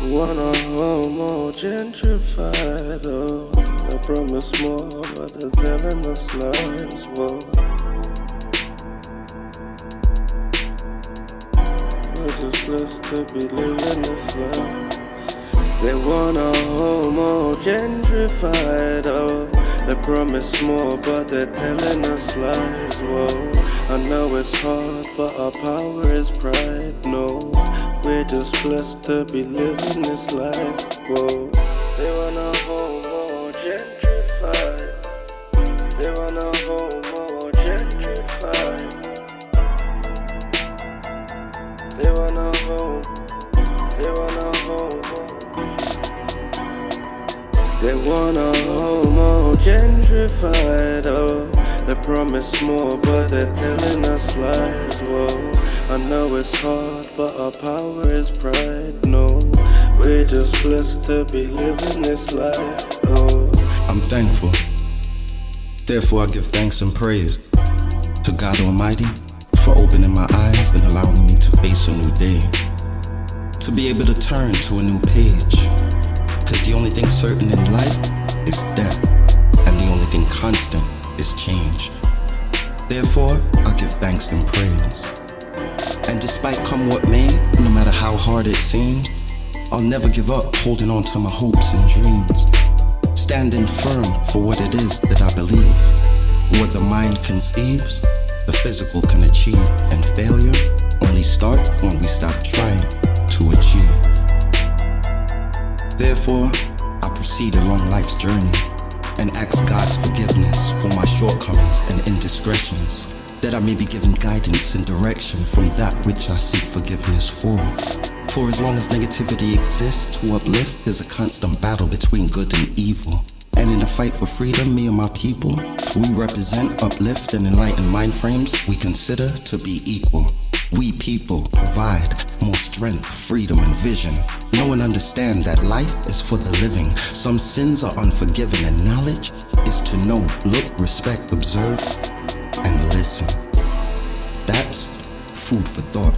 Wanna homo gentrified, oh. They promise more, but they're telling us lies, whoa. We're just blessed to be living this life. They wanna homo gentrified, oh. They promise more, but they're telling us lies, whoa. I know it's hard, but our power is pride, no. We're just blessed to be living this life, whoa. They wanna homo gentrified. They wanna homo gentrified. They wanna homo. They wanna homo. They wanna homo gentrified, oh. They promise more, but they're telling us lies, whoa. I know it's hard, but our power is pride, no. We're just blessed to be living this life, oh. I'm thankful, therefore I give thanks and praise to God Almighty for opening my eyes and allowing me to face a new day, to be able to turn to a new page. Cause the only thing certain in life is death, and the only thing constant is change. Therefore, I give thanks and praise. And despite come what may, no matter how hard it seems, I'll never give up holding on to my hopes and dreams, standing firm for what it is that I believe. What the mind conceives, the physical can achieve, and failure only starts when we stop trying to achieve. Therefore, I proceed along life's journey and ask God's forgiveness for my shortcomings and indiscretions, that I may be given guidance and direction from that which I seek forgiveness for. For as long as negativity exists, to uplift is a constant battle between good and evil. And in the fight for freedom, me and my people, we represent, uplift, and enlighten mind frames we consider to be equal. We people provide more strength, freedom, and vision. Know and understand that life is for the living. Some sins are unforgiven, and knowledge is to know, look, respect, observe, and listen. That's food for thought.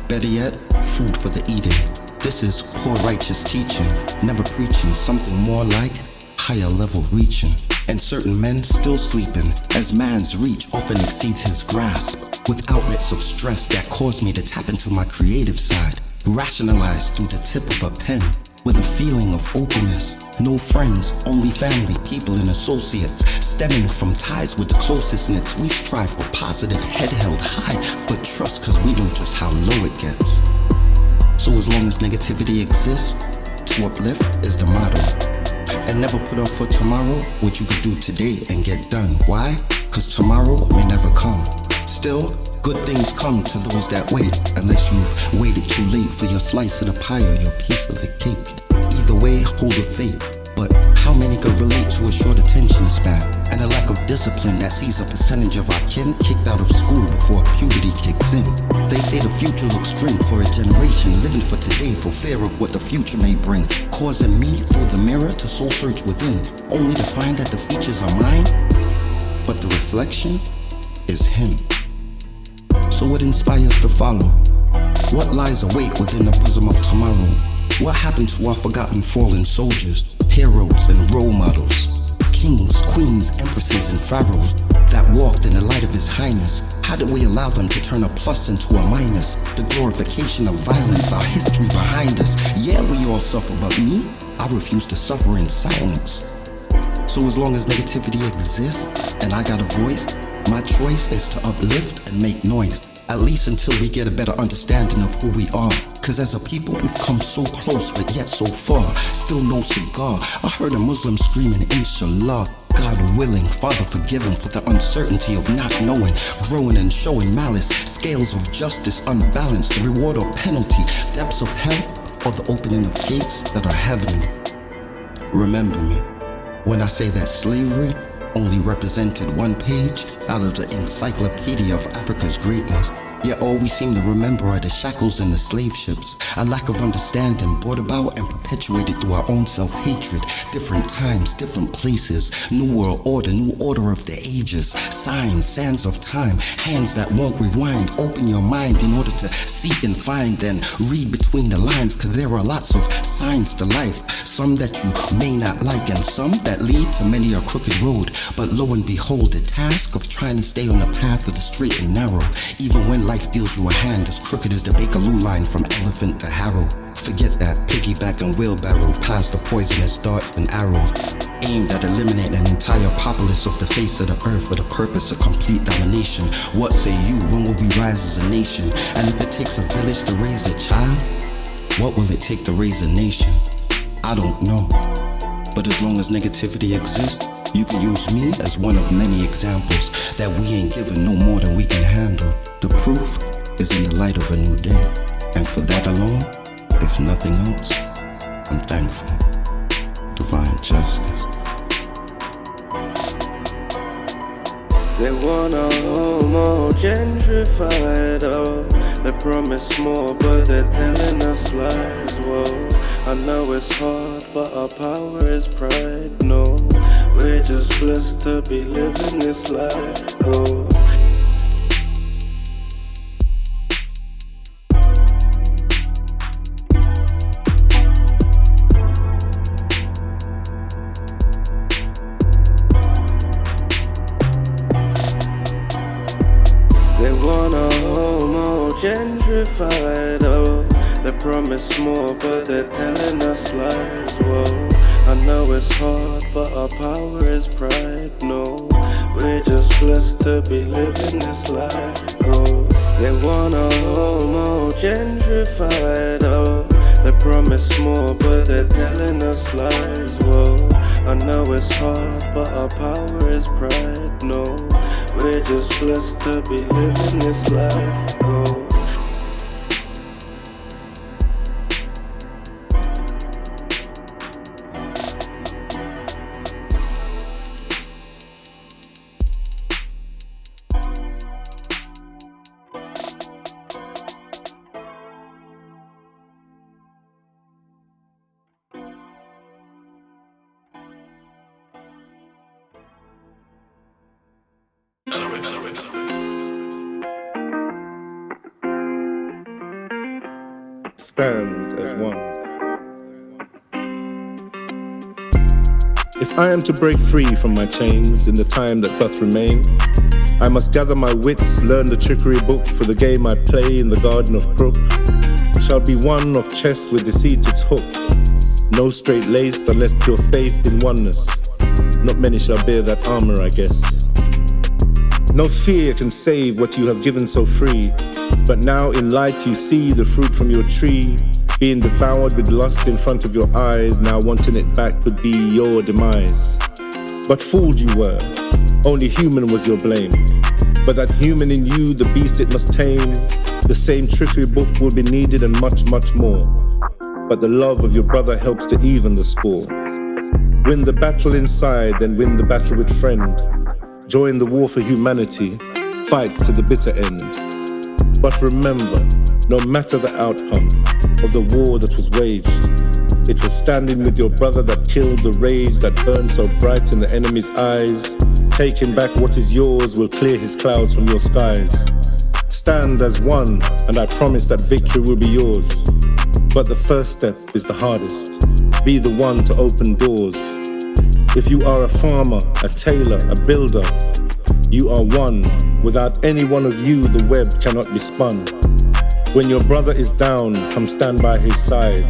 Better yet, food for the eating. This is poor righteous teaching, never preaching something more like higher level reaching. And certain men still sleeping, as man's reach often exceeds his grasp, with outlets of stress that cause me to tap into my creative side, rationalize through the tip of a pen, with a feeling of openness. No friends, only family, people and associates, stemming from ties with the closest knits. We strive for positive, head held high, but trust cause we know just how low it gets. So as long as negativity exists, to uplift is the motto. And never put off for tomorrow what you could do today and get done. Why? Cause tomorrow may never come. Still, good things come to those that wait, unless you've waited too late for your slice of the pie or your piece of the cake. Either way, hold the faith. But how many could relate to a short attention span and a lack of discipline that sees a percentage of our kin kicked out of school before puberty kicks in? They say the future looks grim for a generation living for today for fear of what the future may bring, causing me through the mirror to soul search within, only to find that the features are mine, but the reflection is him. So what inspires to follow? What lies await within the bosom of tomorrow? What happened to our forgotten fallen soldiers, heroes and role models, kings, queens, empresses and pharaohs that walked in the light of his highness? How did we allow them to turn a plus into a minus? The glorification of violence, our history behind us. Yeah, we all suffer, but me, I refuse to suffer in silence. So as long as negativity exists and I got a voice, my choice is to uplift and make noise, at least until we get a better understanding of who we are. Cause as a people we've come so close but yet so far, still no cigar. I heard a Muslim screaming inshallah. God willing, Father forgive him for the uncertainty of not knowing, growing and showing malice, scales of justice unbalanced, the reward or penalty, depths of hell or the opening of gates that are heavenly. Remember me when I say that slavery only represented one page out of the encyclopedia of Africa's greatness. Yet all we seem to remember are the shackles and the slave ships. A lack of understanding brought about and perpetuated through our own self-hatred. Different times, different places. New world order, new order of the ages. Signs, sands of time, hands that won't rewind. Open your mind in order to seek and find and read between the lines, cause there are lots of signs to life. Some that you may not like and some that lead to many a crooked road. But lo and behold, the task of trying to stay on the path of the straight and narrow, even when life deals you a hand as crooked as the Bakerloo line from Elephant to Harrow. Forget that piggyback and wheelbarrow past the poisonous darts and arrows aimed at eliminating an entire populace off the face of the earth for the purpose of complete domination. What say you? When will we rise as a nation? And if it takes a village to raise a child, what will it take to raise a nation? I don't know. But as long as negativity exists, you can use me as one of many examples that we ain't given no more than we can handle. The proof is in the light of a new day. And for that alone, if nothing else, I'm thankful. Divine justice. They want a homo gentrified, oh. They promise more, but they're telling us lies, whoa. I know it's hard, but our power is pride, no. We're just blessed to be living this life, oh. They want a homo gentrified, oh. They promise more, but they're telling us lies, whoa. I know it's hard, but our power is pride, no. We're just blessed to be living this life, oh. They want a homo gentrified, oh. They promise more, but they're telling us lies, whoa. I know it's hard, but our power is pride, no. We're just blessed to be living this life, oh. Stands as one. If I am to break free from my chains in the time that doth remain, I must gather my wits, learn the trickery book for the game I play in the garden of crook. Shall be one of chess with deceit its hook, no straight laced unless pure faith in oneness. Not many shall bear that armor, I guess. No fear can save what you have given so free, but now in light you see the fruit from your tree being devoured with lust in front of your eyes. Now wanting it back could be your demise. But fooled you were, only human was your blame. But that human in you, the beast it must tame. The same trickery book will be needed and much, much more. But the love of your brother helps to even the score. Win the battle inside, then win the battle with friend. Join the war for humanity, fight to the bitter end. But remember, no matter the outcome of the war that was waged, it was standing with your brother that killed the rage that burned so bright in the enemy's eyes. Taking back what is yours will clear his clouds from your skies. Stand as one, and I promise that victory will be yours. But the first step is the hardest. Be the one to open doors. If you are a farmer, a tailor, a builder, you are one. Without any one of you, the web cannot be spun. When your brother is down, come stand by his side.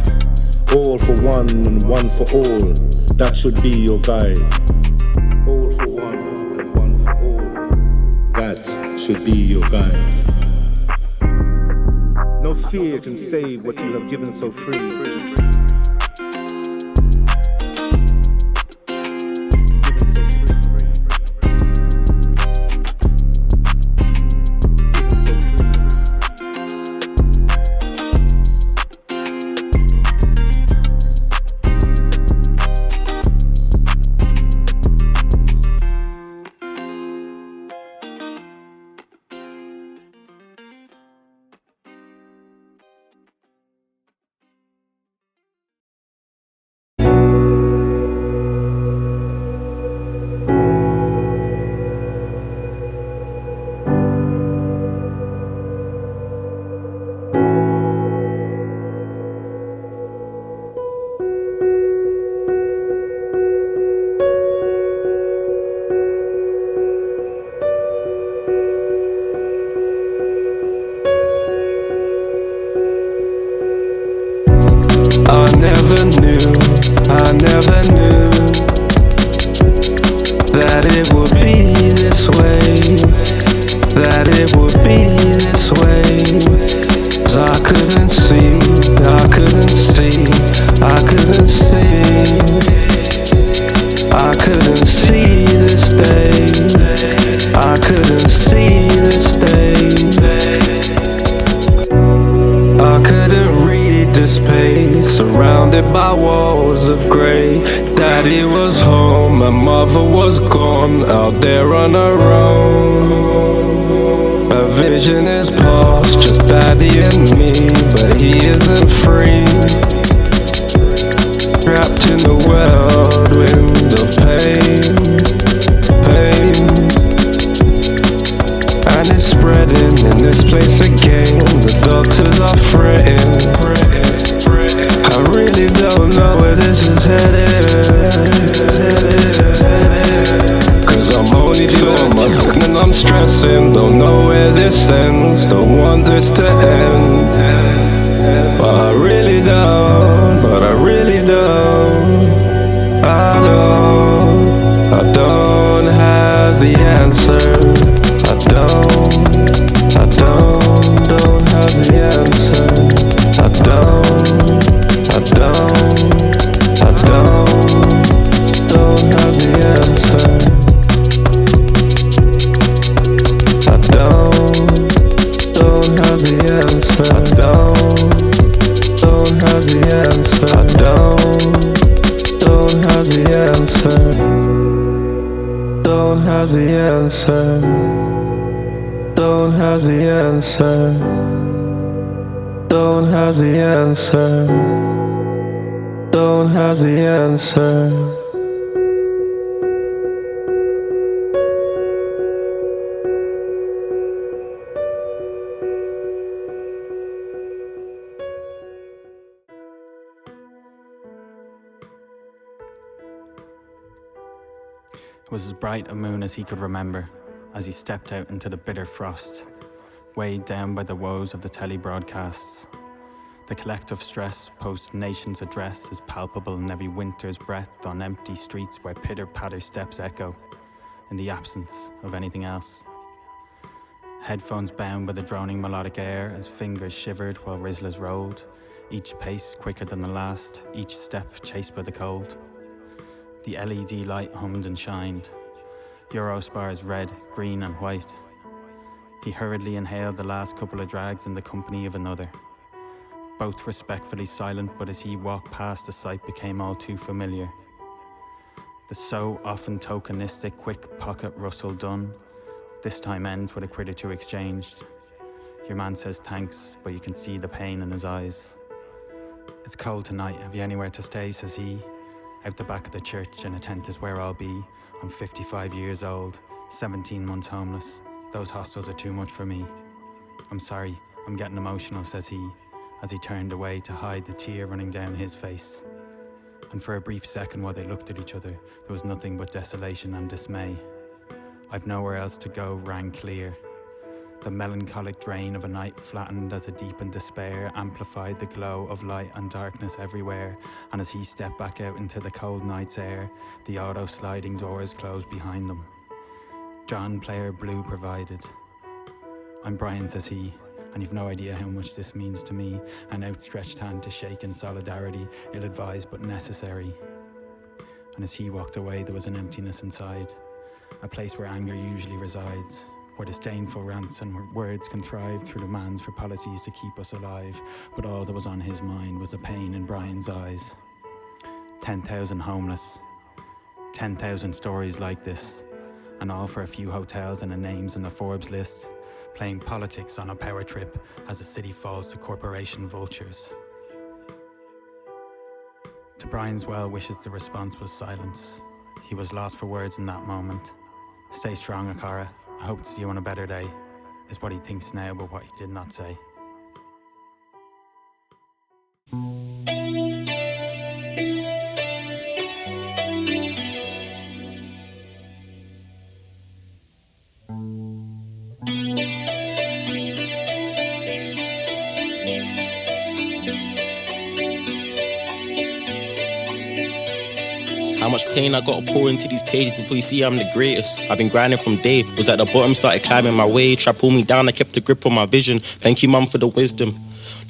All for one and one for all, that should be your guide. All for one and one for all, that should be your guide. No fear can save what you have given so free. I never knew that it would be this way, that it would be this way. 'Cause I couldn't see I couldn't see this day. I couldn't see this day. I couldn't read this page, surrounded by walls of grey. Daddy was home, my mother was gone, out there on her own. A vision is past, just Daddy and me, but he isn't free. Trapped in the whirlwind of pain. And it's spreading in this place again. The doctors are fretting. I really don't know where this is headed. 'Cause I'm only feeling my and I'm stressing. Don't know where this ends, don't want this to end. But I really don't, I don't have the answer. I don't have the answer. I don't have the answer. I don't have the answer. I don't have the answer. I don't have the answer. Don't have the answer. Don't have the answer. Don't have the answer. Don't have the answer. It was as bright a moon as he could remember, as he stepped out into the bitter frost, weighed down by the woes of the telebroadcasts. The collective stress post-nation's address is palpable in every winter's breath on empty streets where pitter-patter steps echo, in the absence of anything else. Headphones bound by the droning melodic air as fingers shivered while Rizlas rolled, each pace quicker than the last, each step chased by the cold. The LED light hummed and shined, Eurospars red, green and white. He hurriedly inhaled the last couple of drags in the company of another. Both respectfully silent, but as he walked past, the sight became all too familiar. The so often tokenistic quick pocket rustle done, this time ends with a quid or two exchanged. Your man says thanks, but you can see the pain in his eyes. It's cold tonight, have you anywhere to stay, says he. Out the back of the church in a tent is where I'll be. I'm 55 years old, 17 months homeless. Those hostels are too much for me. I'm sorry, I'm getting emotional, says he, as he turned away to hide the tear running down his face. And for a brief second while they looked at each other, there was nothing but desolation and dismay. I've nowhere else to go rang clear. The melancholic drain of a night flattened as a deepened despair amplified the glow of light and darkness everywhere, and as he stepped back out into the cold night's air, the auto-sliding doors closed behind them. John Player Blue provided. I'm Brian, says he, and you've no idea how much this means to me, an outstretched hand to shake in solidarity, ill-advised but necessary. And as he walked away, there was an emptiness inside, a place where anger usually resides, where disdainful rants and words contrived through demands for policies to keep us alive, but all that was on his mind was the pain in Brian's eyes. 10,000 homeless, 10,000 stories like this, and all for a few hotels and the names in the Forbes list, playing politics on a power trip as the city falls to corporation vultures. To Brian's well wishes, the response was silence. He was lost for words in that moment. Stay strong, Akara. I hope to see you on a better day, is what he thinks now, but what he did not say. How much pain I gotta pour into these pages before you see I'm the greatest. I've been grinding from day, was at the bottom, started climbing my way. Try pull me down, I kept a grip on my vision. Thank you, mum, for the wisdom.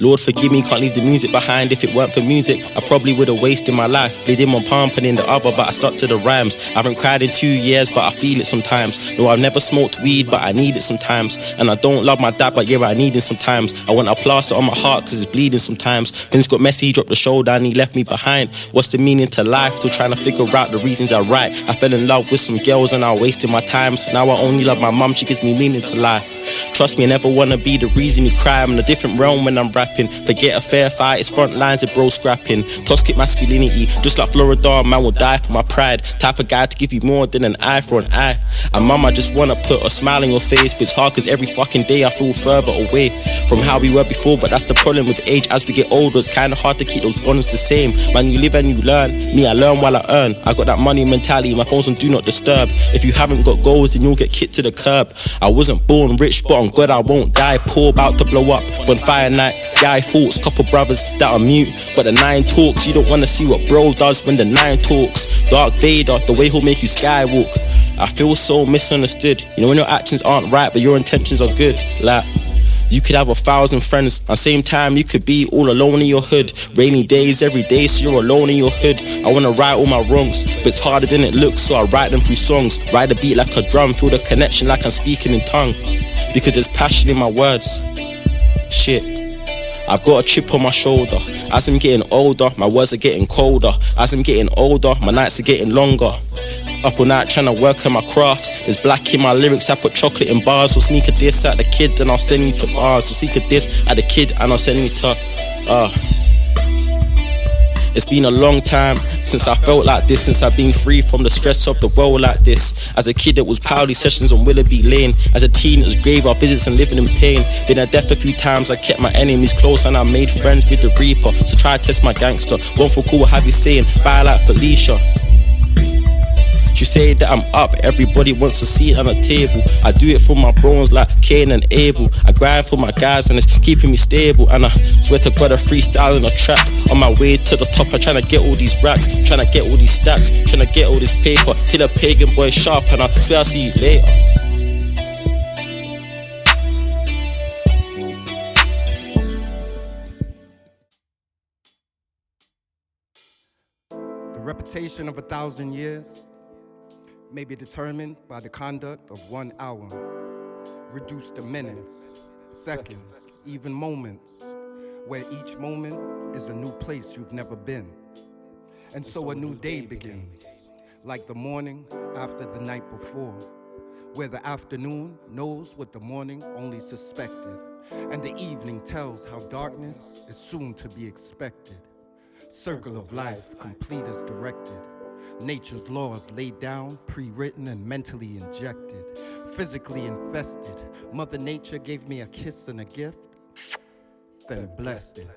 Lord forgive me, can't leave the music behind. If it weren't for music, I probably would have wasted my life. Bleeding one palm and in the other, but I stuck to the rhymes. I haven't cried in 2 years, but I feel it sometimes. No, I've never smoked weed, but I need it sometimes. And I don't love my dad, but yeah, I need it sometimes. I want a plaster on my heart, cause it's bleeding sometimes. Things got messy, he dropped the shoulder and he left me behind. What's the meaning to life? Still trying to figure out the reasons I write. I fell in love with some girls and I wasted my times. Now I only love my mum, she gives me meaning to life. Trust me, I never wanna be the reason you cry. I'm in a different realm when I'm rapping. Forget a fair fight, it's front lines of bro scrapping. Toxic masculinity, just like Florida, man will die for my pride. Type of guy to give you more than an eye for an eye. And mum, I just wanna put a smile on your face, but it's hard cause every fucking day I feel further away from how we were before. But that's the problem with age, as we get older, it's kinda hard to keep those bonds the same. Man, you live and you learn, me I learn while I earn. I got that money mentality, my phone's on do not disturb. If you haven't got goals, then you'll get kicked to the curb. I wasn't born rich, but on God I won't die. Poor, about to blow up, bonfire night. Guy thoughts, couple brothers that are mute, but the 9 talks. You don't wanna see what bro does when the 9 talks. Dark Vader, the way he'll make you skywalk. I feel so misunderstood. You know when your actions aren't right, but your intentions are good. Like, you could have 1,000 friends, at the same time you could be all alone in your hood. Rainy days every day, so you're alone in your hood. I wanna right all my wrongs, but it's harder than it looks, so I write them through songs. Ride the beat like a drum, feel the connection like I'm speaking in tongue. Because there's passion in my words. Shit, I've got a chip on my shoulder. As I'm getting older, my words are getting colder. As I'm getting older, my nights are getting longer. Up all night trying to work on my craft. There's black in my lyrics, I put chocolate in bars. So sneak a diss at the kid, then I'll send you to bars. So seek a diss at the kid, and I'll send you to It's been a long time since I felt like this, since I've been free from the stress of the world like this. As a kid it was Powley sessions on Willoughby Lane. As a teen it was graveyard visits and living in pain. Been at death a few times, I kept my enemies close and I made friends with the Reaper. So try to test my gangster, one for cool, have you saying bye like Felicia. You say that I'm up, everybody wants to see it on the table. I do it for my bros like Cain and Abel. I grind for my guys and it's keeping me stable. And I swear to God I freestyle in a track. On my way to the top, I'm trying to get all these racks, trying to get all these stacks, trying to get all this paper. Till a pagan boy sharp and I swear I'll see you later. The reputation of 1,000 years may be determined by the conduct of 1 hour. Reduce to minutes, seconds, even moments, where each moment is a new place you've never been. And so a new day begins, like the morning after the night before, where the afternoon knows what the morning only suspected, and the evening tells how darkness is soon to be expected. Circle of life, complete as directed. Nature's laws laid down, pre-written and mentally injected. Physically infested. Mother Nature gave me a kiss and a gift, then blessed it.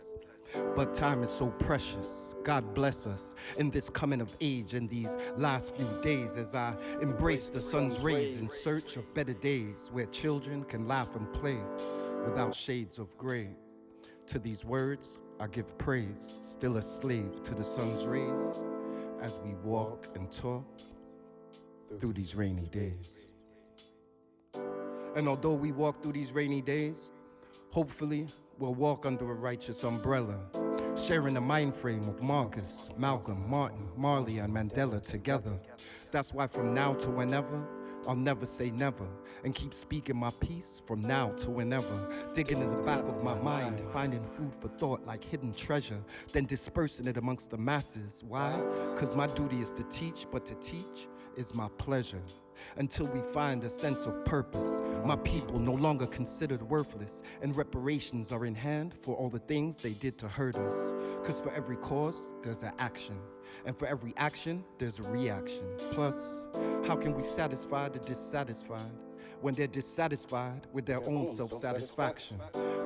But time is so precious. God bless us in this coming of age in these last few days as I embrace the sun's rays in search of better days where children can laugh and play without shades of gray. To these words I give praise, still a slave to the sun's rays as we walk and talk through these rainy days. And although we walk through these rainy days, hopefully we'll walk under a righteous umbrella, sharing the mind frame of Marcus, Malcolm, Martin, Marley, and Mandela together. That's why from now to whenever, I'll never say never, and keep speaking my piece from now to whenever. Digging in the back of my mind, finding food for thought like hidden treasure, then dispersing it amongst the masses. Why? 'Cause my duty is to teach, but to teach is my pleasure. Until we find a sense of purpose, my people no longer considered worthless, and reparations are in hand for all the things they did to hurt us. 'Cause for every cause, there's an action, and for every action, there's a reaction. Plus, how can we satisfy the dissatisfied when they're dissatisfied with their own self-satisfaction?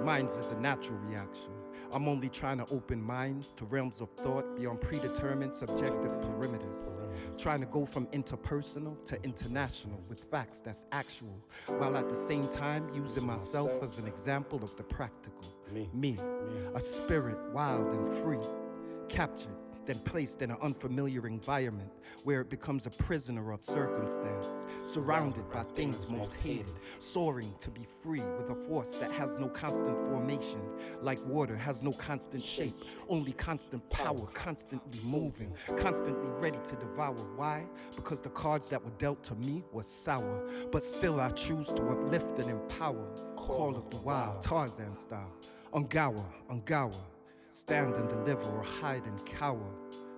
Mine is a natural reaction. I'm only trying to open minds to realms of thought beyond predetermined subjective perimeters. Trying to go from interpersonal to international with facts that's actual, while at the same time using myself as an example of the practical. Me, a spirit wild and free, captured then placed in an unfamiliar environment where it becomes a prisoner of circumstance, surrounded by things most hated, soaring to be free with a force that has no constant formation, like water has no constant shape, only constant power, constantly moving, constantly ready to devour. Why? Because the cards that were dealt to me were sour, but still I choose to uplift and empower. Call of the wild, Tarzan style, Ungawa, stand and deliver or hide and cower,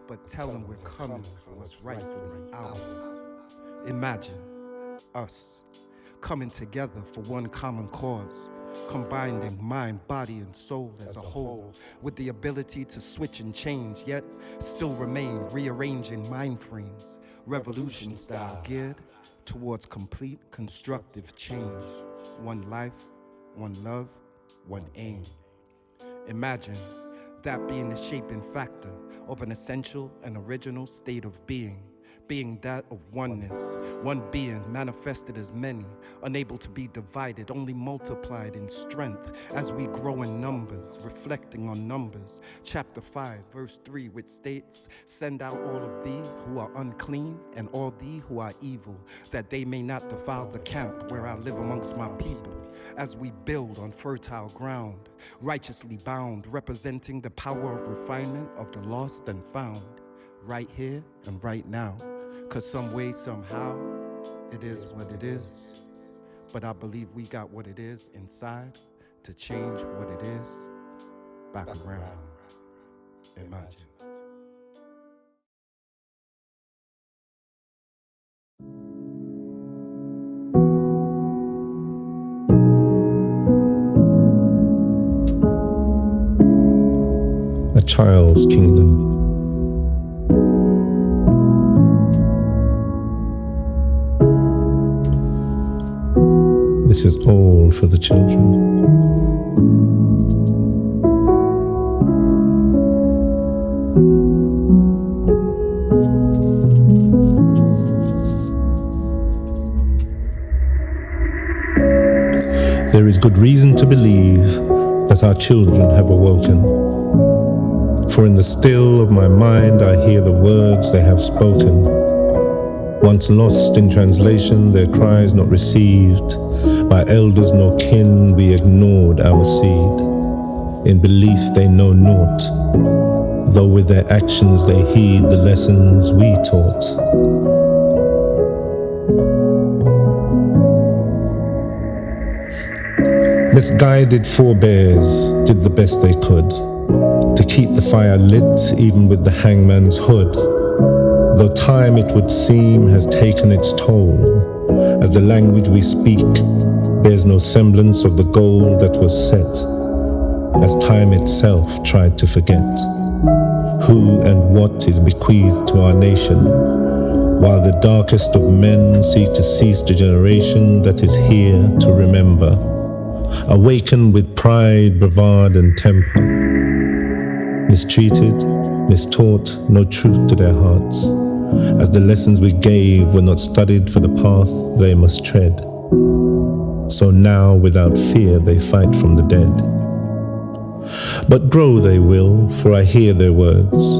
but tell them we're coming for what's rightfully ours. Imagine us coming together for one common cause, combining mind, body, and soul as a whole, with the ability to switch and change, yet still remain rearranging mind frames, revolution style, geared towards complete constructive change. One life, one love, one aim. Imagine that being the shaping factor of an essential and original state of being that of oneness, one being manifested as many, unable to be divided, only multiplied in strength as we grow in numbers, reflecting on Numbers, chapter 5, verse 3, which states, "Send out all of thee who are unclean and all thee who are evil, that they may not defile the camp where I live amongst my people." As we build on fertile ground, righteously bound, representing the power of refinement of the lost and found, right here and right now. 'Cause some way, somehow, it is what it is. But I believe we got what it is inside to change what it is back around. Imagine. A child's kingdom. This is all for the children. There is good reason to believe that our children have awoken. For in the still of my mind I hear the words they have spoken. Once lost in translation, their cries not received. By elders nor kin we ignored our seed. In belief they know naught, though with their actions they heed the lessons we taught. Misguided forebears did the best they could to keep the fire lit even with the hangman's hood. Though time, it would seem, has taken its toll, as the language we speak bears no semblance of the goal that was set, as time itself tried to forget who and what is bequeathed to our nation, while the darkest of men seek to cease the generation that is here to remember, awaken with pride, bravado, and temper, mistreated, mistaught, no truth to their hearts, as the lessons we gave were not studied for the path they must tread. So now, without fear, they fight from the dead. But grow they will, for I hear their words.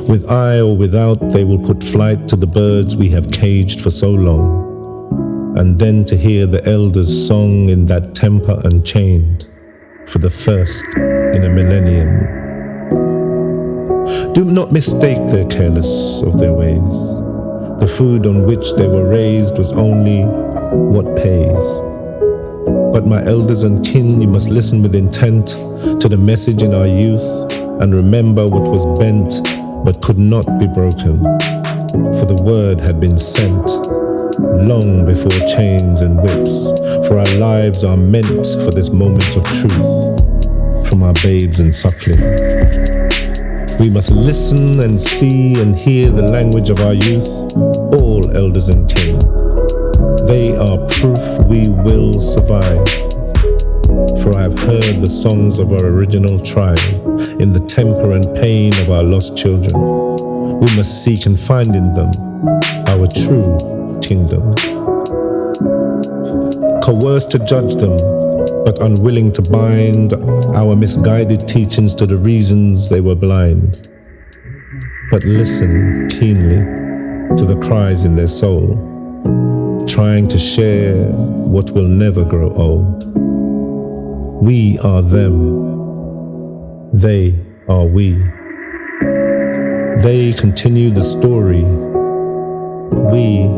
With eye or without, they will put flight to the birds we have caged for so long, and then to hear the elders' song in that temper unchained, for the first in a millennium. Do not mistake their careless of their ways. The food on which they were raised was only what pays. But my elders and kin, you must listen with intent to the message in our youth, and remember what was bent but could not be broken. For the word had been sent long before chains and whips, for our lives are meant for this moment of truth, from our babes and suckling. We must listen and see and hear the language of our youth, all elders and kin. They are proof we will survive. For I have heard the songs of our original tribe in the temper and pain of our lost children. We must seek and find in them our true kingdom. Coerced to judge them, but unwilling to bind our misguided teachings to the reasons they were blind. but listen keenly to the cries in their soul, trying to share what will never grow old. We are them, they are we. They continue the story. We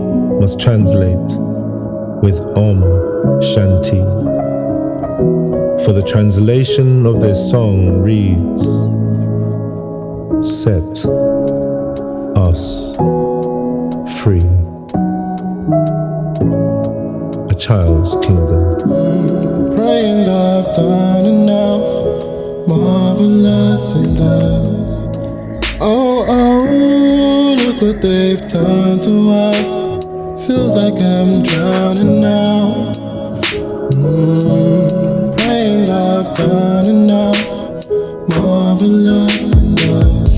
must translate with Om Shanti. For the translation of their song reads, set us free. A Child's Kingdom. Praying that I've done enough, marvelous and does. Oh, oh, look what they've done to us. Feels like I'm drowning now. Praying that I've done enough, marvelous and does.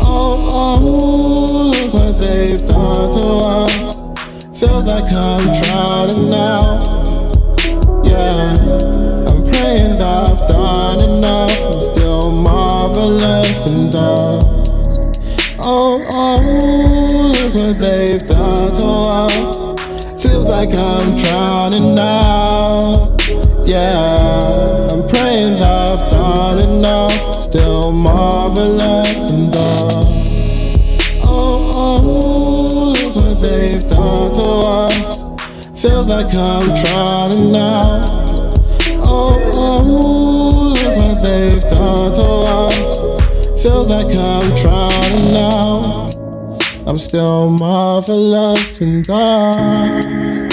Oh, oh, look what they've done to us. Feels like I'm drowning now. Yeah, I'm praying that I've done enough. I'm still marvelous and dust. Oh, oh, look what they've done to us. Feels like I'm drowning now. Yeah, I'm praying that I've done enough. Still marvelous and dust. Oh, oh, look what they've done to us. Feels like I'm drowning now. Oh, oh, look what they've done to us. Feels like I'm drowning now. I'm still marvelous and dust.